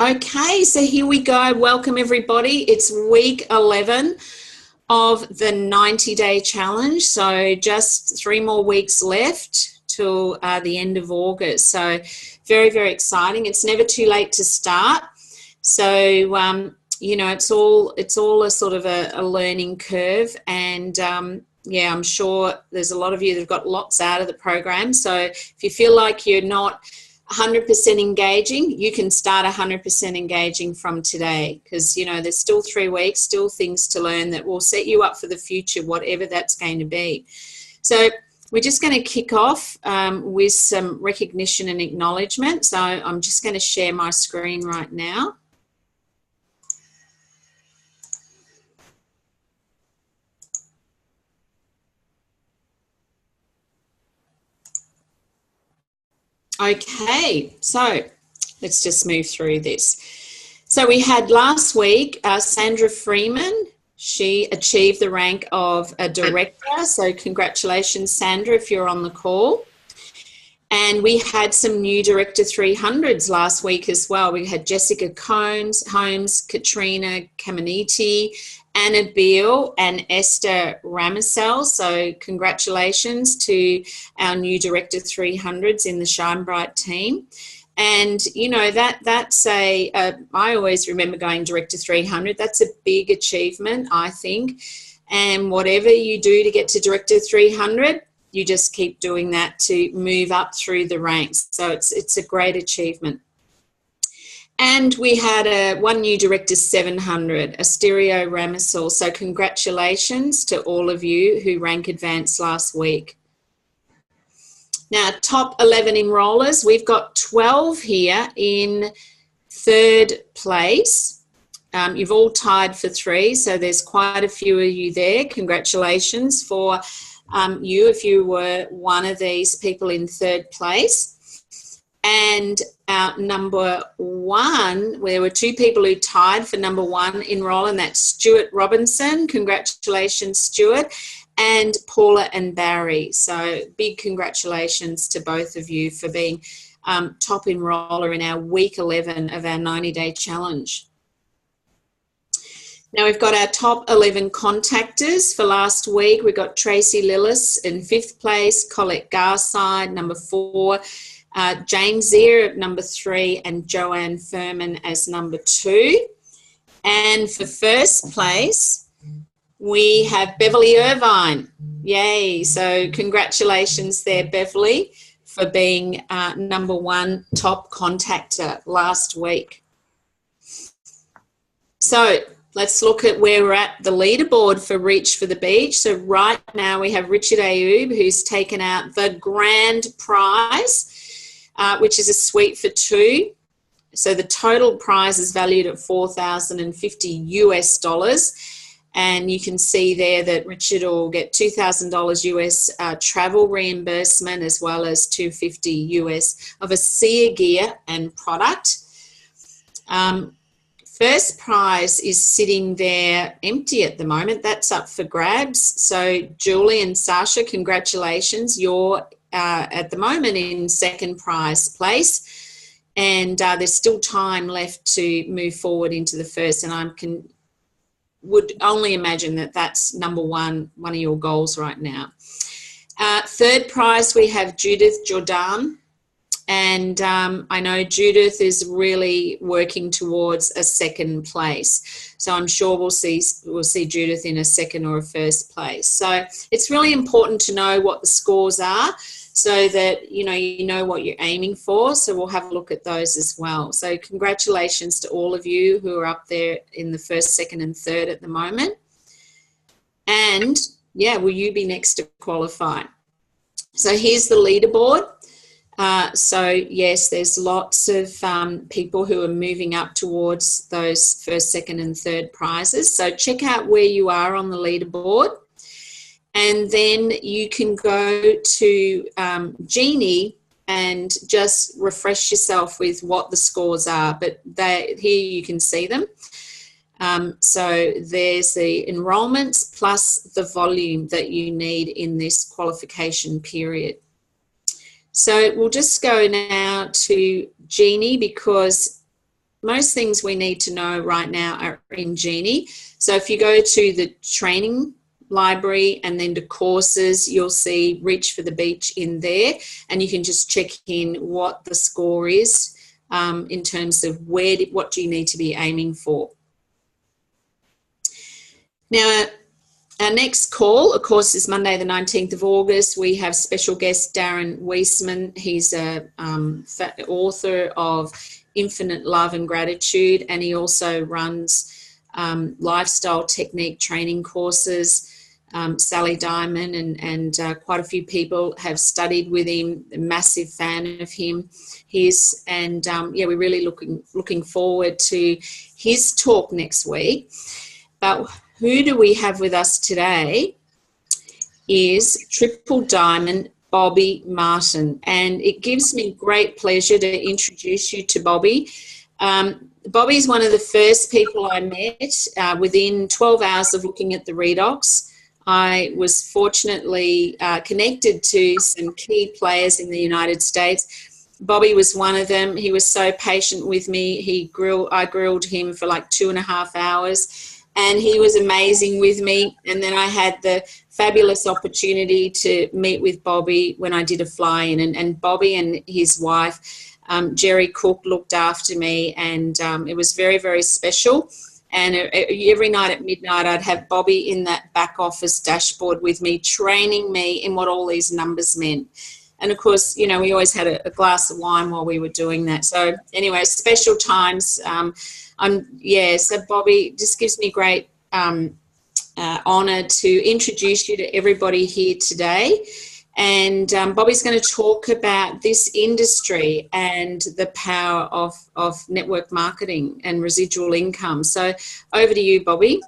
Okay, so here we go. Welcome everybody. It's week 11 of the 90-day challenge. So just 3 more weeks left till the end of August. So very, very exciting. It's never too late to start. So, you know, it's all a sort of a learning curve. And yeah, I'm sure there's a lot of you that have got lots out of the program. So if you feel like you're not 100% engaging, you can start 100% engaging from today, because you know there's still 3 weeks, still things to learn that will set you up for the future, whatever that's going to be. So we're just going to kick off with some recognition and acknowledgement. So I'm just going to share my screen right now. Okay, so let's just move through this. So we had last week Sandra Freeman. She achieved the rank of a director. So congratulations, Sandra, if you're on the call. And we had some new Director 300s last week as well. We had Jessica Holmes, Katrina Caminiti, Anna Beale, and Esther Ramosel. So congratulations to our new Director 300s in the Shine Bright team. And, you know, that's I always remember going Director 300. That's a big achievement, I think. And whatever you do to get to Director 300, you just keep doing that to move up through the ranks. So it's a great achievement. And we had one new Director 700, Asterio Ramosel. So congratulations to all of you who rank advanced last week. Now, top 11 enrollers, we've got 12 here in 3rd place. You've all tied for 3, so there's quite a few of you there. Congratulations for you if you were one of these people in 3rd place. And our number 1, there were 2 people who tied for number 1 enroll, and that's Stuart Robinson. Congratulations, Stuart. And Paula and Barry. So big congratulations to both of you for being top enroller in our week 11 of our 90-day challenge. Now we've got our top 11 contactors for last week. We've got Tracy Lillis in 5th place, Colette Garside, number 4, Jane Zier at number 3, and Joanne Furman as number 2. And for 1st place, we have Beverly Irvine. Yay. So congratulations there, Beverly, for being number 1 top contactor last week. So let's look at where we're at the leaderboard for Reach for the Beach. So right now we have Richard Ayoub, who's taken out the grand prize, which is a suite for 2. So the total prize is valued at $4,050 US. And you can see there that Richard will get $2,000 US travel reimbursement, as well as $250 US of a SEA gear and product. First prize is sitting there empty at the moment. That's up for grabs. So Julie and Sasha, congratulations. You're at the moment in 2nd prize place. And there's still time left to move forward into the 1st. And would only imagine that that's number 1 of your goals right now. 3rd prize, we have Judith Jordan. And I know Judith is really working towards a 2nd place. So I'm sure we'll see Judith in a 2nd or a 1st place. So it's really important to know what the scores are, so that you know what you're aiming for. So we'll have a look at those as well. So congratulations to all of you who are up there in the 1st, 2nd and 3rd at the moment. And yeah, will you be next to qualify? So here's the leaderboard. So yes, there's lots of people who are moving up towards those 1st, 2nd and 3rd prizes. So check out where you are on the leaderboard. And then you can go to Genie and just refresh yourself with what the scores are. But here you can see them. So there's the enrolments plus the volume that you need in this qualification period. So we'll just go now to Genie, because most things we need to know right now are in Genie. So if you go to the training library and then to courses, you'll see Reach for the Beach in there, and you can just check in what the score is in terms of what do you need to be aiming for. Now, our next call, of course, is Monday the 19th of August. We have special guest Darren Weisman. He's a author of Infinite Love and Gratitude, and he also runs lifestyle technique training courses. Sally Diamond and quite a few people have studied with him. A massive fan of his, and we're really looking forward to his talk next week. But who do we have with us today is Triple Diamond Bobby Martin, and it gives me great pleasure to introduce you to Bobby. Bobby is one of the first people I met within 12 hours of looking at the redox. I was fortunately connected to some key players in the United States. Bobby was one of them. He was so patient with me. I grilled him for like 2.5 hours. And he was amazing with me. And then I had the fabulous opportunity to meet with Bobby when I did a fly-in. And Bobby and his wife, Jerry Cook, looked after me. And it was very, very special. And every night at midnight, I'd have Bobby in that back office dashboard with me, training me in what all these numbers meant. And, of course, we always had a glass of wine while we were doing that. So, anyway, special times. So Bobby, just gives me great honour to introduce you to everybody here today. And Bobby's going to talk about this industry and the power of network marketing and residual income. So over to you, Bobby.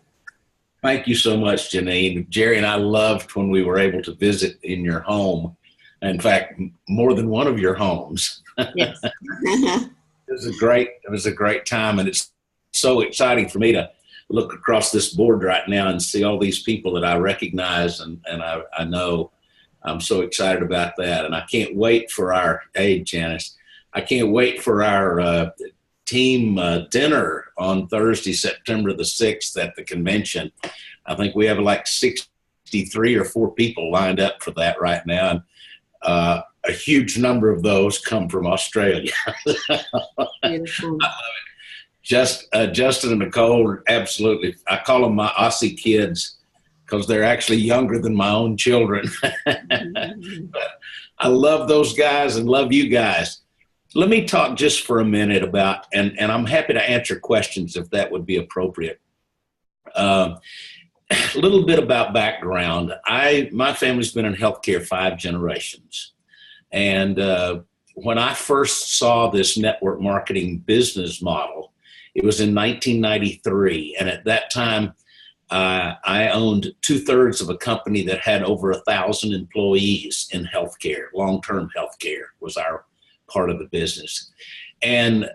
Thank you so much, Janine. Jerry and I loved when we were able to visit in your home. In fact, more than one of your homes. Yes. It was a great time, and it's so exciting for me to look across this board right now and see all these people that I recognize and I know. I'm so excited about that, and I can't wait for our Janice. I can't wait for our team dinner on Thursday, September the 6th at the convention. I think we have like 63 or 4 people lined up for that right now. And a huge number of those come from Australia. Beautiful. Justin and Nicole, absolutely. I call them my Aussie kids because they're actually younger than my own children. But I love those guys and love you guys. Let me talk just for a minute about, and I'm happy to answer questions if that would be appropriate. A little bit about background. My family's been in healthcare 5 generations. And when I first saw this network marketing business model, it was in 1993. And at that time, I owned 2/3 of a company that had over 1,000 employees in healthcare. Long-term healthcare was our part of the business. And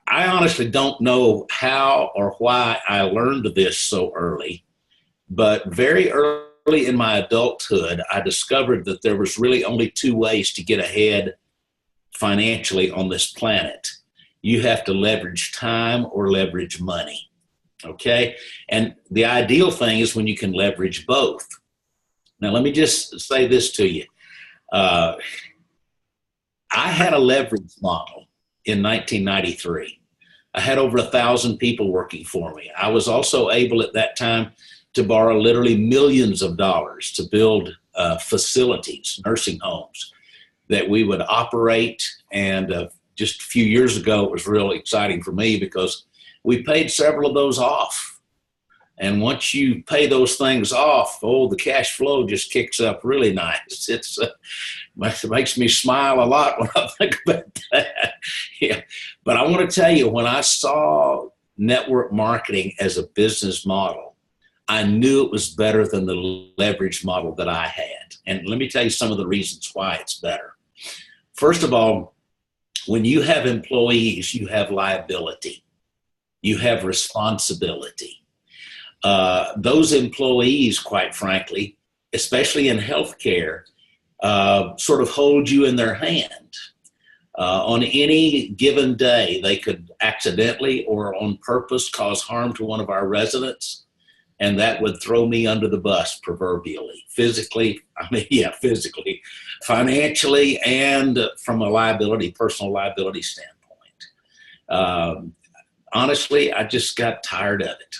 I honestly don't know how or why I learned this so early. But very early in my adulthood, I discovered that there was really only 2 ways to get ahead financially on this planet. You have to leverage time or leverage money, okay? And the ideal thing is when you can leverage both. Now, let me just say this to you. I had a leverage model in 1993. I had over 1,000 people working for me. I was also able at that time to borrow literally millions of dollars to build facilities, nursing homes that we would operate. And just a few years ago, it was really exciting for me because we paid several of those off. And once you pay those things off, the cash flow just kicks up really nice. It makes me smile a lot when I think about that. Yeah. But I want to tell you, when I saw network marketing as a business model, I knew it was better than the leverage model that I had. And let me tell you some of the reasons why it's better. First of all, when you have employees, you have liability. You have responsibility. Those employees, quite frankly, especially in healthcare, sort of hold you in their hand. On any given day, they could accidentally or on purpose cause harm to one of our residents, and that would throw me under the bus proverbially. Physically, physically, financially, and from a personal liability standpoint. Honestly, I just got tired of it.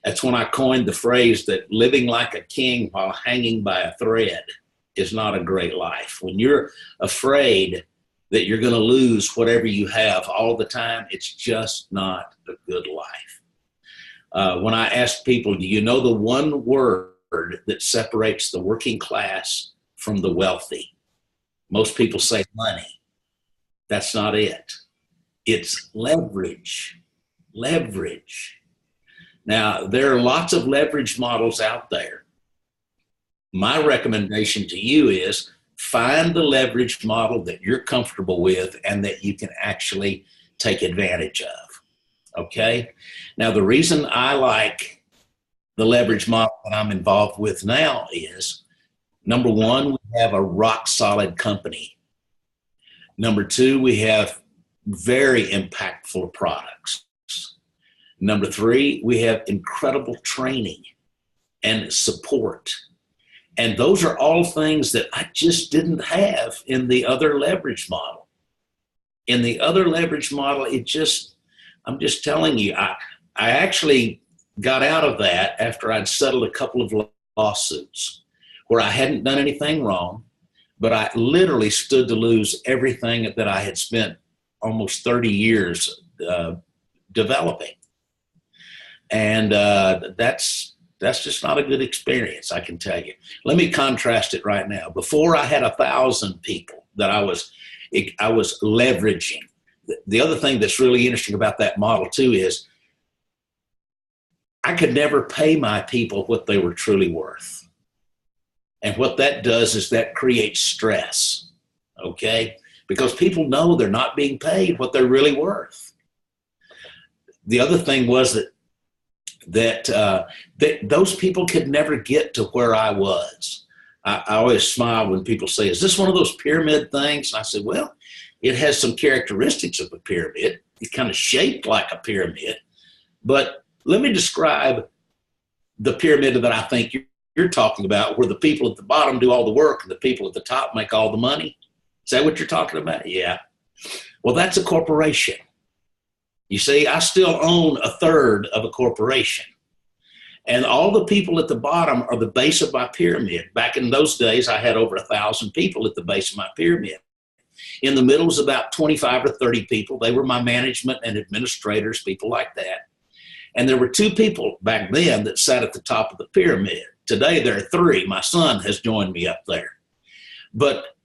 That's when I coined the phrase that living like a king while hanging by a thread is not a great life. When you're afraid that you're going to lose whatever you have all the time, it's just not a good life. When I ask people, do you know the one word that separates the working class from the wealthy? Most people say money. That's not it. It's leverage. Leverage. Now, there are lots of leverage models out there. My recommendation to you is find the leverage model that you're comfortable with and that you can actually take advantage of. Okay? Now, the reason I like the leverage model that I'm involved with now is, number one, we have a rock solid company. Number two, we have very impactful products. Number three, we have incredible training and support. And those are all things that I just didn't have in the other leverage model. In the other leverage model, I'm just telling you, I actually got out of that after I'd settled a couple of lawsuits where I hadn't done anything wrong, but I literally stood to lose everything that I had spent almost 30 years developing. And that's just not a good experience, I can tell you. Let me contrast it right now. Before I had 1,000 people that I was leveraging. The other thing that's really interesting about that model too is I could never pay my people what they were truly worth. And what that does is that creates stress, okay? Because people know they're not being paid what they're really worth. The other thing was that those people could never get to where I was. I always smile when people say, is this one of those pyramid things? And I said, well, it has some characteristics of a pyramid. It's kind of shaped like a pyramid. But let me describe the pyramid that I think you're talking about, where the people at the bottom do all the work and the people at the top make all the money. Is that what you're talking about? Yeah. Well, that's a corporation. You see, I still own 1/3 of a corporation. And all the people at the bottom are the base of my pyramid. Back in those days, I had over 1,000 people at the base of my pyramid. In the middle was about 25 or 30 people. They were my management and administrators, people like that. And there were 2 people back then that sat at the top of the pyramid. Today, there are 3. My son has joined me up there. But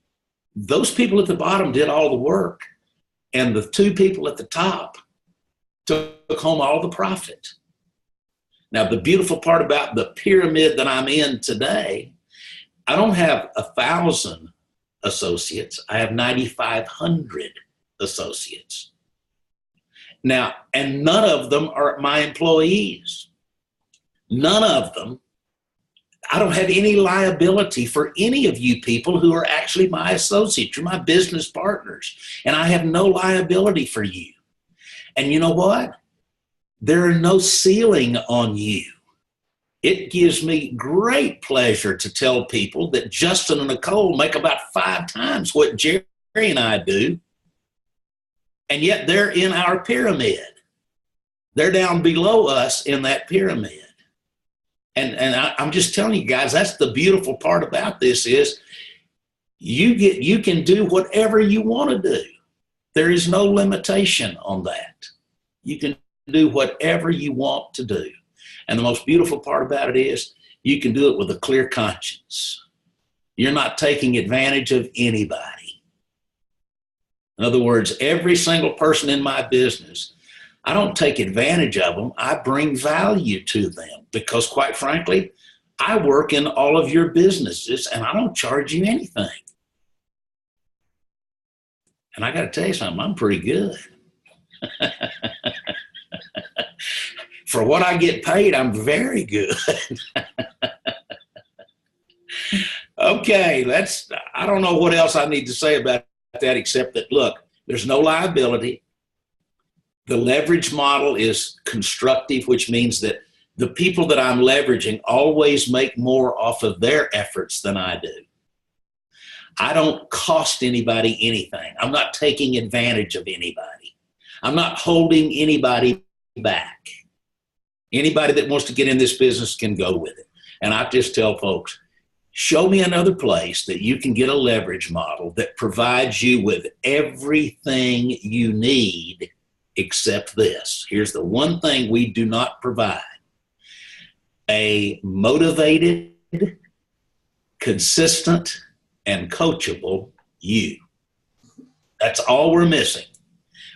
those people at the bottom did all the work. And the 2 people at the top took home all the profit. Now, the beautiful part about the pyramid that I'm in today, I don't have 1,000 associates. I have 9,500 associates. Now, and none of them are my employees. None of them. I don't have any liability for any of you people who are actually my associates. You're my business partners, and I have no liability for you. And you know what? There are no ceiling on you. It gives me great pleasure to tell people that Justin and Nicole make about 5 times what Jerry and I do, and yet they're in our pyramid. They're down below us in that pyramid. And I'm just telling you guys, that's the beautiful part about this is you can do whatever you want to do. There is no limitation on that. You can do whatever you want to do. And the most beautiful part about it is you can do it with a clear conscience. You're not taking advantage of anybody. In other words, every single person in my business, I don't take advantage of them. I bring value to them because, quite frankly, I work in all of your businesses and I don't charge you anything. And I got to tell you something, I'm pretty good. For what I get paid, I'm very good. Okay, I don't know what else I need to say about that. that, except that, look, there's no liability. The leverage model is constructive, which means that the people that I'm leveraging always make more off of their efforts than I do. I don't cost anybody anything. I'm not taking advantage of anybody. I'm not holding anybody back. Anybody that wants to get in this business can go with it. And I just tell folks, show me another place that you can get a leverage model that provides you with everything you need except this. Here's the one thing we do not provide: a motivated, consistent, and coachable you. That's all we're missing.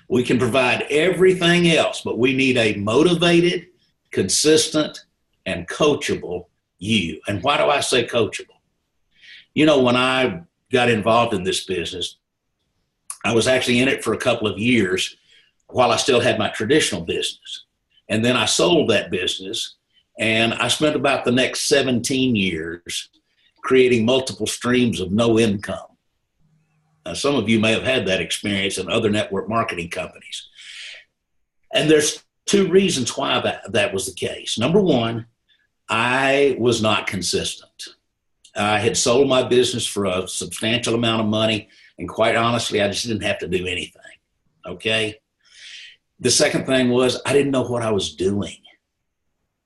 We can provide everything else, but we need a motivated, consistent, and coachable you. And why do I say coachable? You know, when I got involved in this business, I was actually in it for a couple of years while I still had my traditional business. And then I sold that business, and I spent about the next 17 years creating multiple streams of no income. Now, some of you may have had that experience in other network marketing companies. And there's two reasons why that was the case. Number one, I was not consistent. I had sold my business for a substantial amount of money, and quite honestly, I just didn't have to do anything, okay? The second thing was I didn't know what I was doing.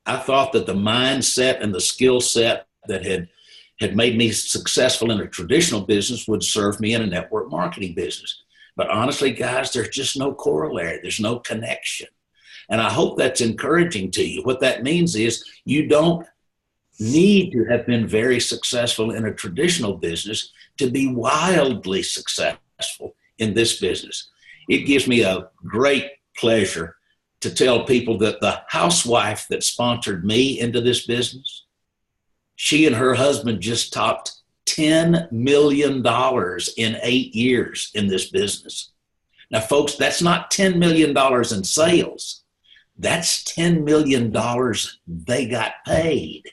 I thought that the mindset and the skill set that had made me successful in a traditional business would serve me in a network marketing business. But honestly, guys, there's just no corollary. There's no connection. And I hope that's encouraging to you. What that means is you don't need to have been very successful in a traditional business to be wildly successful in this business. It gives me a great pleasure to tell people that the housewife that sponsored me into this business, she and her husband just topped $10 million in 8 years in this business. Now, folks, that's not $10 million in sales. That's $10 million they got paid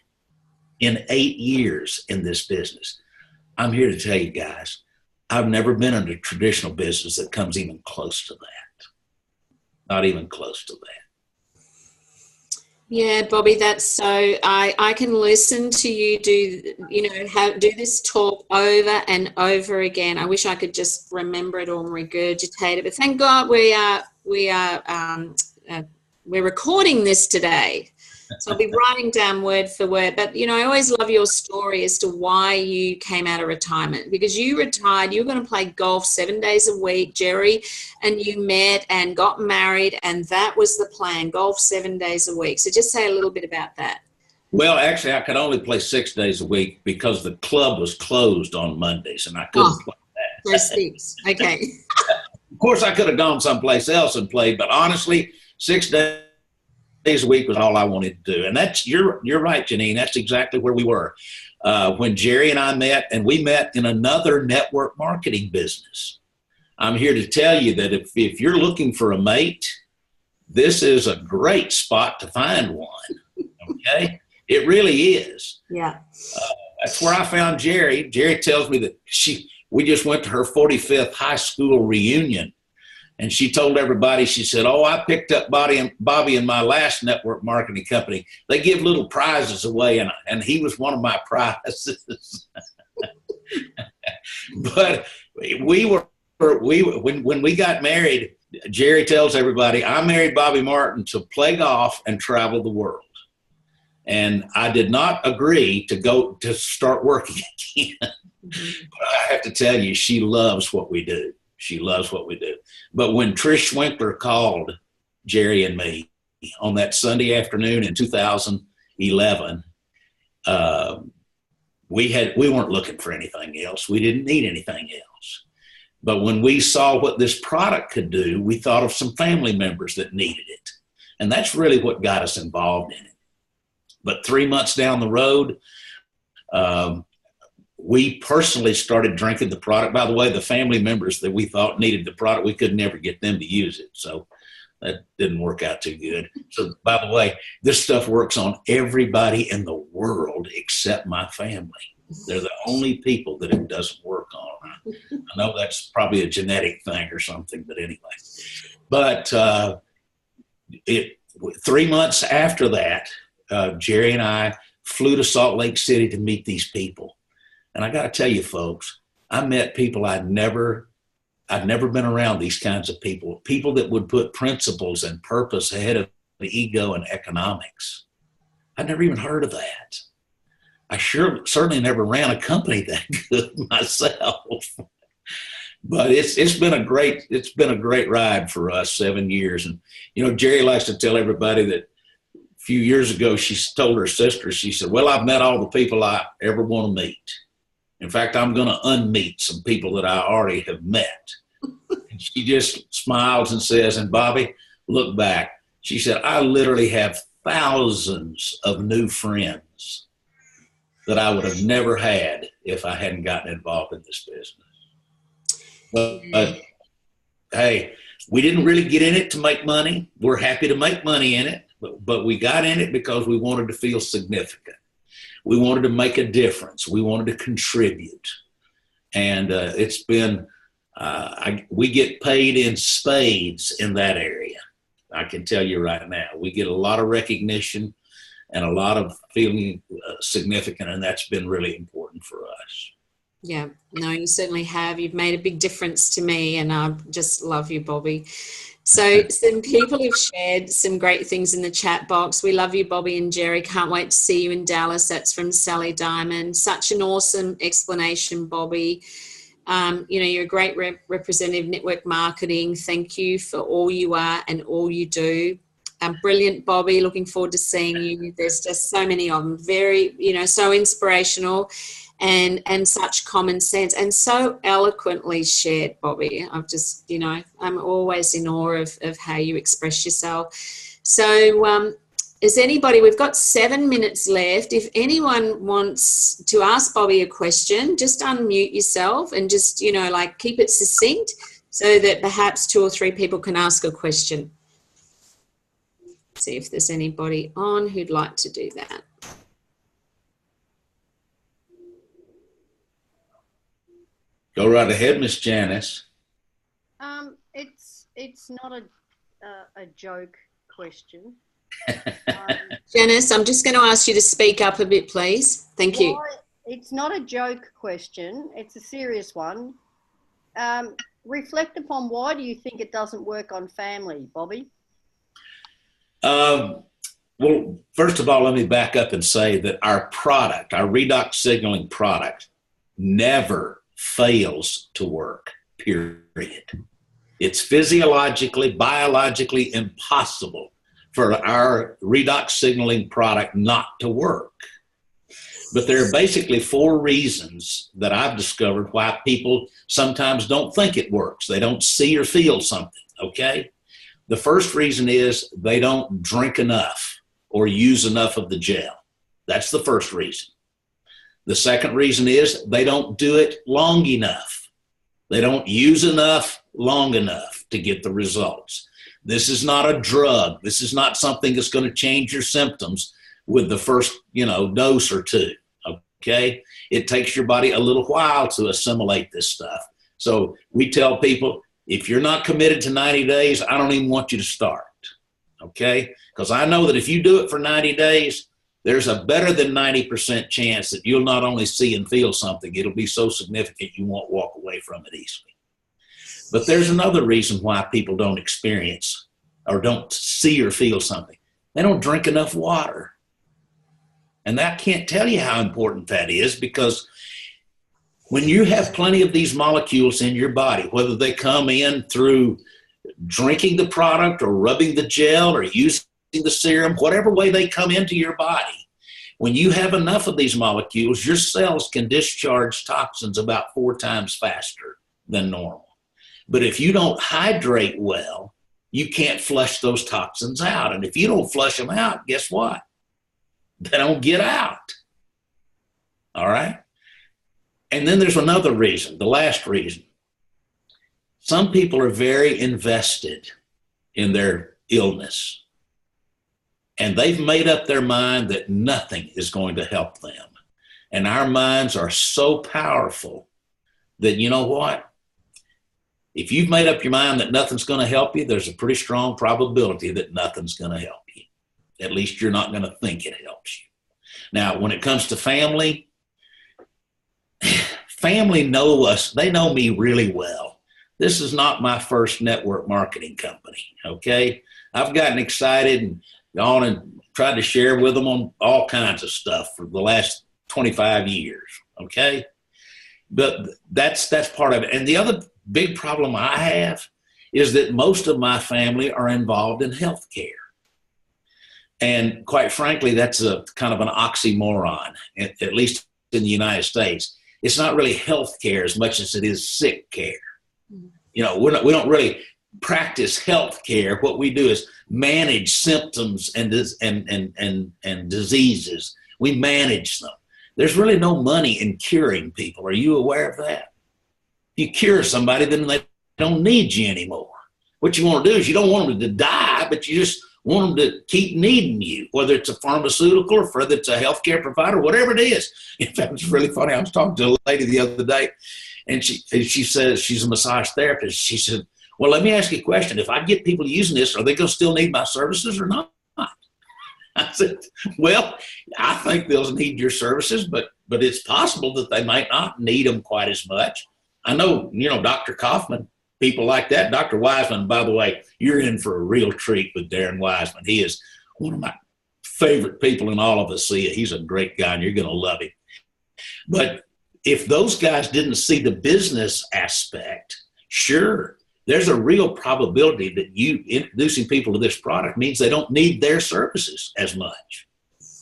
in 8 years in this business. I'm here to tell you guys, I've never been in a traditional business that comes even close to that. Not even close to that. Yeah, Bobby, that's so, I can listen to you do this talk over and over again. I wish I could just remember it all and regurgitate it, but thank God we're recording this today. So I'll be writing down word for word. But, you know, I always love your story as to why you came out of retirement, because you retired, you were going to play golf 7 days a week, Jerry, and you met and got married, and that was the plan, golf 7 days a week. So just say a little bit about that. Well, actually, I could only play 6 days a week because the club was closed on Mondays, and I couldn't play that. First things. Okay. Of course, I could have gone someplace else and played, but honestly, 6 days a week was all I wanted to do. And that's, you're right, Janine. That's exactly where we were when Jerry and I met, and we met in another network marketing business. I'm here to tell you that if you're looking for a mate, this is a great spot to find one. Okay, it really is. Yeah. That's where I found Jerry. Jerry tells me that we just went to her 45th high school reunion. And she told everybody, she said, "Oh, I picked up Bobby in my last network marketing company. They give little prizes away, and he was one of my prizes." But when we got married, Jerry tells everybody, "I married Bobby Martin to play golf and travel the world." And I did not agree to start working again. Mm-hmm. But I have to tell you, she loves what we do. She loves what we do. But when Trish Winkler called Jerry and me on that Sunday afternoon in 2011, we weren't looking for anything else. We didn't need anything else. But when we saw what this product could do, we thought of some family members that needed it. And that's really what got us involved in it. But 3 months down the road, we personally started drinking the product. By the way, the family members that we thought needed the product, we could never get them to use it. So that didn't work out too good. So, by the way, this stuff works on everybody in the world except my family. They're the only people that it doesn't work on. I know that's probably a genetic thing or something, but anyway. But 3 months after that, Jerry and I flew to Salt Lake City to meet these people. And I got to tell you, folks, I met people I'd never been around, these kinds of people that would put principles and purpose ahead of the ego and economics. I'd never even heard of that. I certainly never ran a company that good myself. But it's been a great ride for us, 7 years. And Jerry likes to tell everybody that a few years ago she told her sister, she said, "Well, I've met all the people I ever want to meet. In fact, I'm going to unmeet some people that I already have met." And she just smiles and says, "And Bobby, look back." She said, "I literally have thousands of new friends that I would have never had if I hadn't gotten involved in this business." But hey, we didn't really get in it to make money. We're happy to make money in it, but we got in it because we wanted to feel significant. We wanted to make a difference. We wanted to contribute. And it's been, we get paid in spades in that area. I can tell you right now, we get a lot of recognition and a lot of feeling significant, and that's been really important for us. Yeah, no, you certainly have. You've made a big difference to me, and I just love you, Bobby. So some people have shared some great things in the chat box. We love you, Bobby and Jerry. Can't wait to see you in Dallas. That's from Sally Diamond. Such an awesome explanation, Bobby. You're a great representative, network marketing. Thank you for all you are and all you do. Brilliant, Bobby. Looking forward to seeing you. There's just so many of them. Very, so inspirational and such common sense and so eloquently shared, Bobby. I've just, I'm always in awe of how you express yourself. So is anybody, we've got 7 minutes left. If anyone wants to ask Bobby a question, just unmute yourself and just, keep it succinct so that perhaps 2 or 3 people can ask a question. See if there's anybody on who'd like to do that. Go right ahead, Miss Janice. It's not a joke question. Janice, I'm just going to ask you to speak up a bit, please. Thank you. It's not a joke question. It's a serious one. Reflect upon, why do you think it doesn't work on family, Bobby? Well, first of all, let me back up and say that our product, our redox signaling product, never fails to work, period. It's physiologically, biologically impossible for our redox signaling product not to work. But there are basically 4 reasons that I've discovered why people sometimes don't think it works. They don't see or feel something, okay? The first reason is they don't drink enough or use enough of the gel. That's the first reason. The second reason is they don't do it long enough. They don't use enough long enough to get the results. This is not a drug. This is not something that's going to change your symptoms with the first, dose or 2, okay? It takes your body a little while to assimilate this stuff. So we tell people, if you're not committed to 90 days, I don't even want you to start, okay? Because I know that if you do it for 90 days, there's a better than 90% chance that you'll not only see and feel something, it'll be so significant you won't walk away from it easily. But there's another reason why people don't experience or don't see or feel something. They don't drink enough water. And that can't tell you how important that is, because when you have plenty of these molecules in your body, whether they come in through drinking the product or rubbing the gel or using the serum, whatever way they come into your body, when you have enough of these molecules, your cells can discharge toxins about 4 times faster than normal. But if you don't hydrate well, you can't flush those toxins out. And if you don't flush them out, guess what? They don't get out. All right? And then there's another reason, the last reason. Some people are very invested in their illness, and they've made up their mind that nothing is going to help them. And our minds are so powerful that, you know what? If you've made up your mind that nothing's going to help you, there's a pretty strong probability that nothing's going to help you. At least you're not going to think it helps you. Now, when it comes to family, family know us. They know me really well. This is not my first network marketing company, okay? I've gotten excited and gone and tried to share with them on all kinds of stuff for the last 25 years, okay? But that's part of it. And the other big problem I have is that most of my family are involved in healthcare. And quite frankly, that's a kind of an oxymoron, at least in the United States. It's not really healthcare as much as it is sick care. You know, we don't really practice healthcare. What we do is manage symptoms and diseases. We manage them. There's really no money in curing people. Are you aware of that? If you cure somebody, then they don't need you anymore. What you want to do is you don't want them to die, but you just want them to keep needing you, whether it's a pharmaceutical or whether it's a healthcare provider, whatever it is. In fact, it's really funny. I was talking to a lady the other day, and she says she's a massage therapist. She said, well, let me ask you a question. If I get people using this, are they going to still need my services or not? I said, well, I think they'll need your services, but it's possible that they might not need them quite as much. I know, Dr. Kaufman, people like that. Dr. Wiseman, by the way, you're in for a real treat with Darren Wiseman. He is one of my favorite people in all of ASEA. He's a great guy, and you're going to love him. But if those guys didn't see the business aspect, sure, there's a real probability that you introducing people to this product means they don't need their services as much.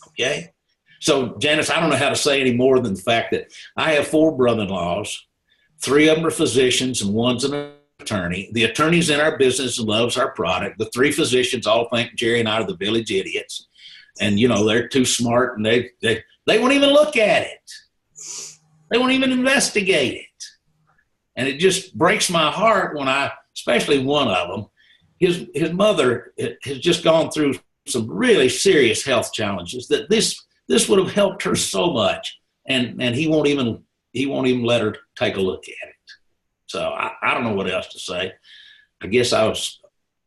Okay? So, Janice, I don't know how to say any more than the fact that I have 4 brother-in-laws. 3 of them are physicians and one's an attorney. The attorney's in our business and loves our product. The 3 physicians all think Jerry and I are the village idiots. And, they're too smart and they won't even look at it. They won't even investigate it. And it just breaks my heart when especially one of them, his mother has just gone through some really serious health challenges that this would have helped her so much. And he won't even let her take a look at it. So I don't know what else to say. I guess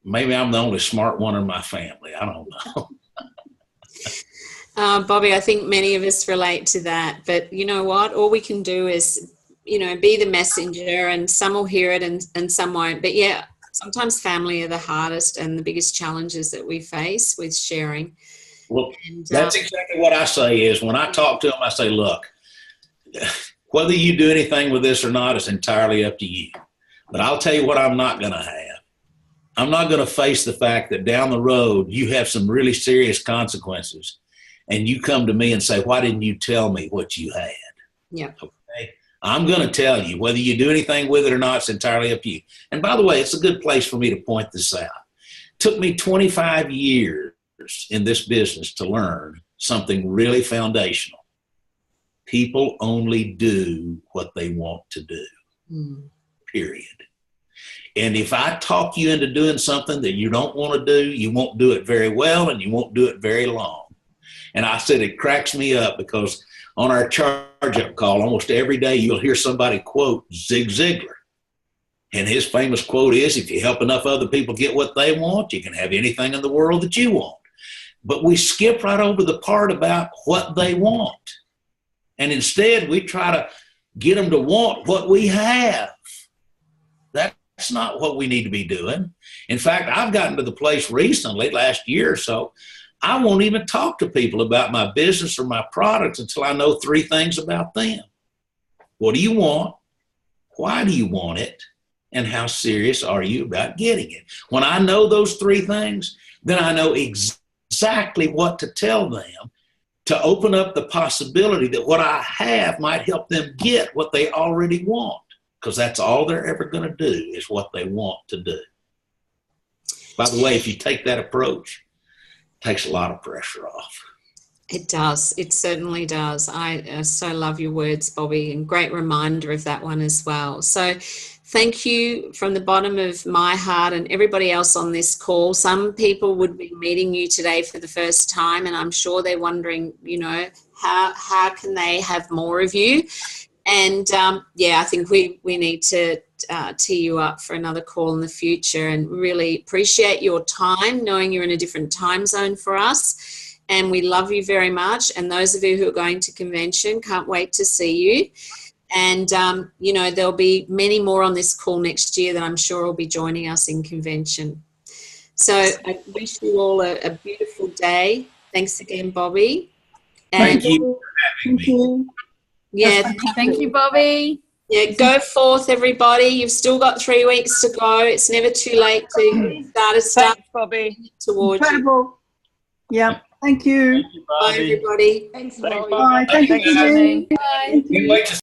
maybe I'm the only smart one in my family. I don't know. Bobby, I think many of us relate to that. But you know what? All we can do is, be the messenger, and some will hear it and some won't. But yeah, sometimes family are the hardest and the biggest challenges that we face with sharing. Well, that's exactly what I say is when I talk to them, I say, look, whether you do anything with this or not is entirely up to you. But I'll tell you what I'm not going to have. I'm not going to face the fact that down the road you have some really serious consequences and you come to me and say, why didn't you tell me what you had? Yeah. Okay. I'm going to tell you whether you do anything with it or not, it's entirely up to you. And by the way, it's a good place for me to point this out. It took me 25 years in this business to learn something really foundational. People only do what they want to do, period. And if I talk you into doing something that you don't want to do, you won't do it very well and you won't do it very long. And I said it cracks me up because on our charge-up call, almost every day you'll hear somebody quote Zig Ziglar. And his famous quote is, if you help enough other people get what they want, you can have anything in the world that you want. But we skip right over the part about what they want. And instead, we try to get them to want what we have. That's not what we need to be doing. In fact, I've gotten to the place recently, last year or so, I won't even talk to people about my business or my products until I know 3 things about them. What do you want? Why do you want it? And how serious are you about getting it? When I know those 3 things, then I know exactly what to tell them to open up the possibility that what I have might help them get what they already want, because that's all they're ever going to do is what they want to do. By the way, if you take that approach, it takes a lot of pressure off. It does. It certainly does. I so love your words, Bobby, and great reminder of that one as well. So thank you from the bottom of my heart and everybody else on this call. Some people would be meeting you today for the first time, and I'm sure they're wondering, how can they have more of you? And I think we need to tee you up for another call in the future, and really appreciate your time, knowing you're in a different time zone for us. And we love you very much. And those of you who are going to convention, can't wait to see you. And, there'll be many more on this call next year that I'm sure will be joining us in convention. So I wish you all a beautiful day. Thanks again, Bobby. Thank you for having me. Yeah. Thank you, Bobby. Yeah, go forth, everybody. You've still got 3 weeks to go. It's never too late to start Thanks, Bobby. towards you. Incredible. Yeah. Thank you. Thank you, Bye, Bobby. everybody. Thanks, Bye. Bobby. Thank Thanks, you. Amy. Bye. Can't wait to